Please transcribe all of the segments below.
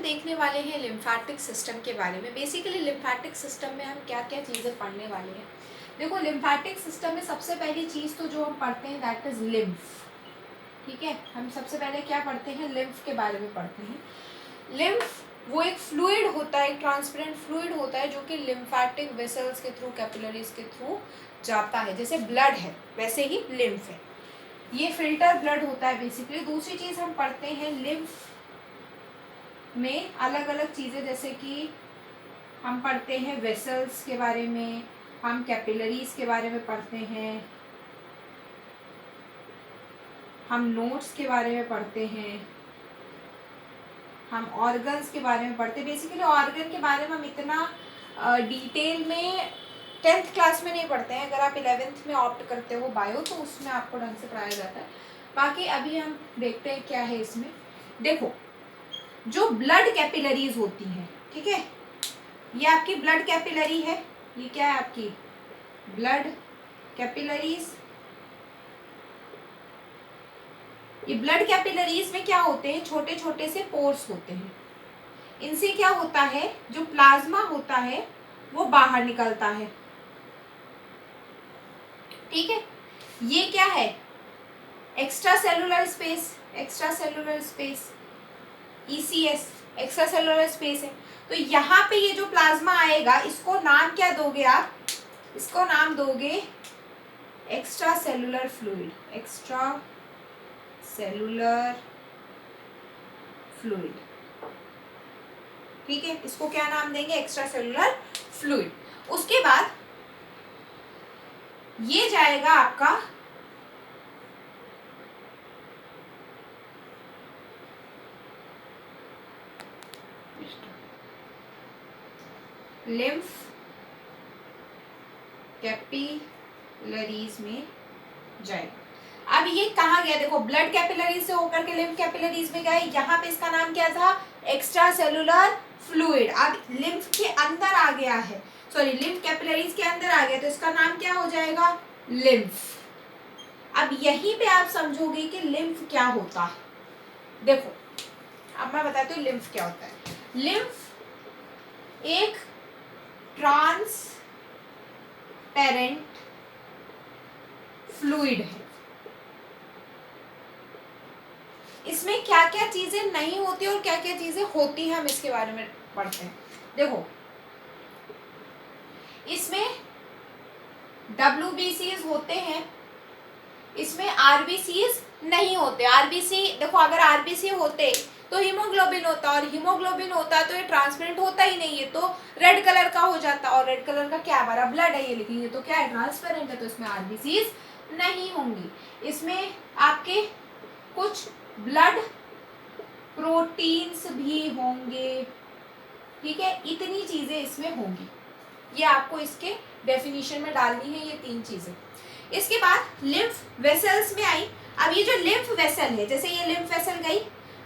देखने वाले हैं लिम्फेटिक सिस्टम के बारे में। बेसिकली लिम्फेटिक सिस्टम में हम क्या क्या चीज़ें पढ़ने वाले हैं। देखो, लिम्फेटिक सिस्टम में सबसे पहली चीज़ तो जो हम पढ़ते हैं दैट इज़ लिम्फ। ठीक है, हम सबसे पहले क्या पढ़ते हैं, लिम्फ के बारे में पढ़ते हैं। लिम्फ वो एक फ्लूइड होता है, एक ट्रांसपेरेंट फ्लूइड होता है जो कि लिम्फेटिक वेसल्स के थ्रू, कैपिलरीज के थ्रू जाता है। जैसे ब्लड है वैसे ही लिम्फ है, ये फिल्टर ब्लड होता है बेसिकली। दूसरी चीज़ हम पढ़ते हैं लिम्फ में अलग अलग चीज़ें, जैसे कि हम पढ़ते हैं वेसल्स के बारे में, हम कैपिलरीज के बारे में पढ़ते हैं, हम नोड्स के बारे में पढ़ते हैं, हम ऑर्गन्स के बारे में पढ़ते हैं। बेसिकली ऑर्गन के बारे में हम इतना डिटेल में 10th क्लास में नहीं पढ़ते हैं। अगर आप 11th में ऑप्ट करते हो बायो तो उसमें आपको ढंग से पढ़ाया जाता है। बाकी अभी हम देखते हैं क्या है इसमें। देखो, जो ब्लड कैपिलरीज होती हैं, ठीक है, ये आपकी ब्लड कैपिलरी है। ये क्या है, आपकी ब्लड कैपिलरीज। ये ब्लड कैपिलरीज में क्या होते हैं, छोटे छोटे से पोर्स होते हैं। इनसे क्या होता है, जो प्लाज्मा होता है वो बाहर निकलता है। ठीक है, ये क्या है, extra cellular space, extra cellular space, ECS, extra cellular space है। तो यहाँ पे ये जो प्लाज्मा आएगा इसको नाम क्या दोगे आप, इसको नाम दोगे extra cellular fluid, extra cellular fluid. ठीक है, इसको क्या नाम देंगे, एक्स्ट्रा सेलुलर फ्लूइड। उसके बाद ये जाएगा आपका लिम्फ कैपिलरीज में जाएगा। अब ये कहाँ गया, देखो ब्लड कैपिलरीज से होकर के लिम्फ कैपिलरीज में गए। यहाँ पे इसका नाम क्या था, एक्स्ट्रा सेलुलर फ्लूइड। अब लिम्फ के अंदर आ गया है, सॉरी लिम्फ कैपिलरीज के अंदर आ गया तो इसका नाम क्या हो जाएगा, लिम्फ। अब यहीं पे आप समझोगे कि लिम्फ क्या होता है। देखो, अब मैं बताती हूँ लिम्फ क्या होता है। लिम्फ एक ट्रांसपेरेंट फ्लूइड है। इसमें क्या क्या चीजें नहीं होती और क्या क्या चीजें होती हैं, हम इसके बारे में पढ़ते हैं। देखो, इसमें WBCs होते हैं, इसमें RBCs नहीं होते। RBC देखो, अगर RBC होते तो हीमोग्लोबिन होता, और हीमोग्लोबिन होता तो ये ट्रांसपेरेंट होता ही नहीं है, तो रेड कलर का हो जाता। और रेड कलर का क्या, हमारा ब्लड है ये, लेकिन ये तो क्या है, ट्रांसपेरेंट है, तो इसमें RBCs नहीं होंगी। इसमें आपके कुछ ब्लड प्रोटीन्स भी होंगे। ठीक है, इतनी चीजें इसमें होंगी, ये आपको इसके डेफिनेशन में डालनी है, ये 3 चीजें। इसके बाद लिम्फ वेसल्स में आई। अब ये जो लिम्फ वेसल है, जैसे ये लिम्फ वेसल गई,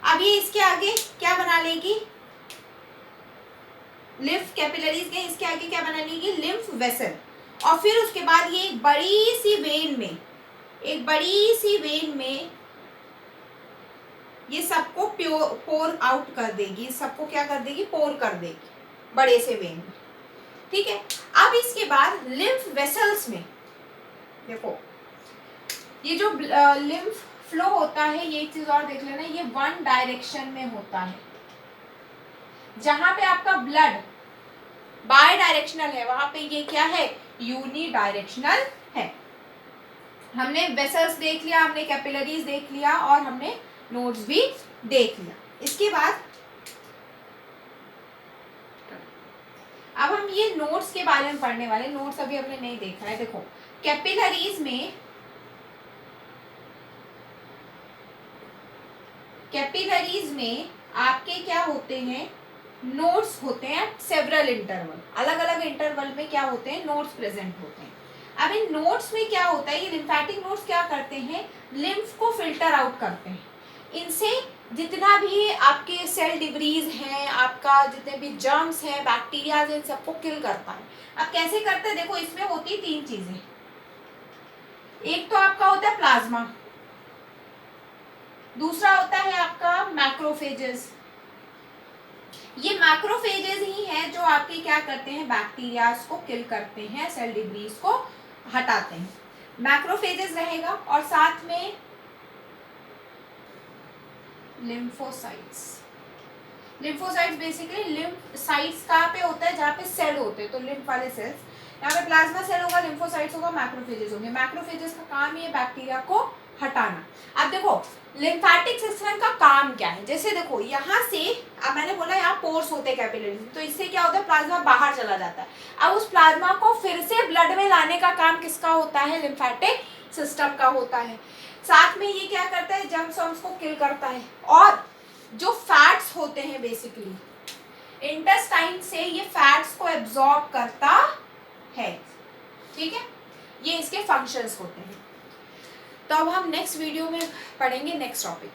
अब ये इसके आगे क्या बना लेगी, लिम्फ कैपिलरीज गई, इसके आगे क्या बना लेगी, लिम्फ वेसल। और फिर उसके बाद ये एक बड़ी सी वेन में, एक बड़ी सी वेन में ये सबको पोर आउट कर देगी, सबको क्या कर देगी, पोर कर देगी बड़े से वेन में। ठीक है, अब इसके बाद लिम्फ वेसल्स में देखो, ये जो लिम्फ फ्लो होता है, ये एक चीज और देख लेना, ये 1 डायरेक्शन में होता है। जहां पे आपका ब्लड बाय डायरेक्शनल है वहां पे ये क्या है, यूनि डायरेक्शनल है। हमने वेसल्स देख लिया, हमने कैपिलरीज देख लिया, और हमने नोड्स भी देख लिया। इसके बाद अब हम ये नोड्स के बारे में पढ़ने वाले। नोड्स अभी हमने नहीं देखा है। देखो, कैपिलरीज में आपके क्या होते हैं, नोड्स होते हैं सेवरल इंटरवल, अलग अलग इंटरवल में क्या होते हैं, नोड्स प्रेजेंट होते हैं। अब इन नोड्स में क्या होता है, ये लिम्फेटिक नोड्स क्या करते हैं, लिम्फ को फिल्टर आउट करते हैं। इनसे जितना भी आपके सेल डिब्रीज हैं, आपका जितने भी जर्म्स हैं, बैक्टीरिया हैं, इन सबको किल करता है। अब कैसे करते हैं, देखो इसमें होती है 3 चीजें। एक तो आपका होता है प्लाज्मा, दूसरा होता है आपका मैक्रोफेजेस, ये मैक्रोफेजेस ही हैं जो आपके क्या करते हैं, बैक्टीरियाज को किल करते हैं, सेल डिब्रीज को हटाते हैं, मैक्रोफेजेस रहेगा। और साथ में लिम्फोसाइट्स। लिम्फोसाइट्स बेसिकली लिम्फसाइट्स कहाँ पे होता है, जहाँ पे सेल होते हैं, तो लिम्फ वाले सेल्स, यहाँ पे प्लाज्मा सेल होगा, लिम्फोसाइट्स होगा, मैक्रोफेजेस होंगे। मैक्रोफेजेस का काम ही है बैक्टीरिया को हटाना। अब देखो लिम्फेटिक सिस्टम का काम क्या है, जैसे देखो यहाँ से, अब मैंने बोला यहाँ पोर्स होते हैं कैपिलरीज, तो इससे क्या होता है, प्लाज्मा बाहर चला जाता है। अब उस प्लाज्मा को फिर से ब्लड में लाने का काम किसका होता है, लिम्फेटिक सिस्टम का होता है। साथ में ये क्या करता है, जर्म्स वर्म्स को किल करता है। और जो फैट्स होते हैं बेसिकली इंटेस्टाइन से ये फैट्स को एब्जॉर्ब करता है, ठीक है, ये इसके फंक्शंस होते हैं। तो अब हम नेक्स्ट वीडियो में पढ़ेंगे नेक्स्ट टॉपिक।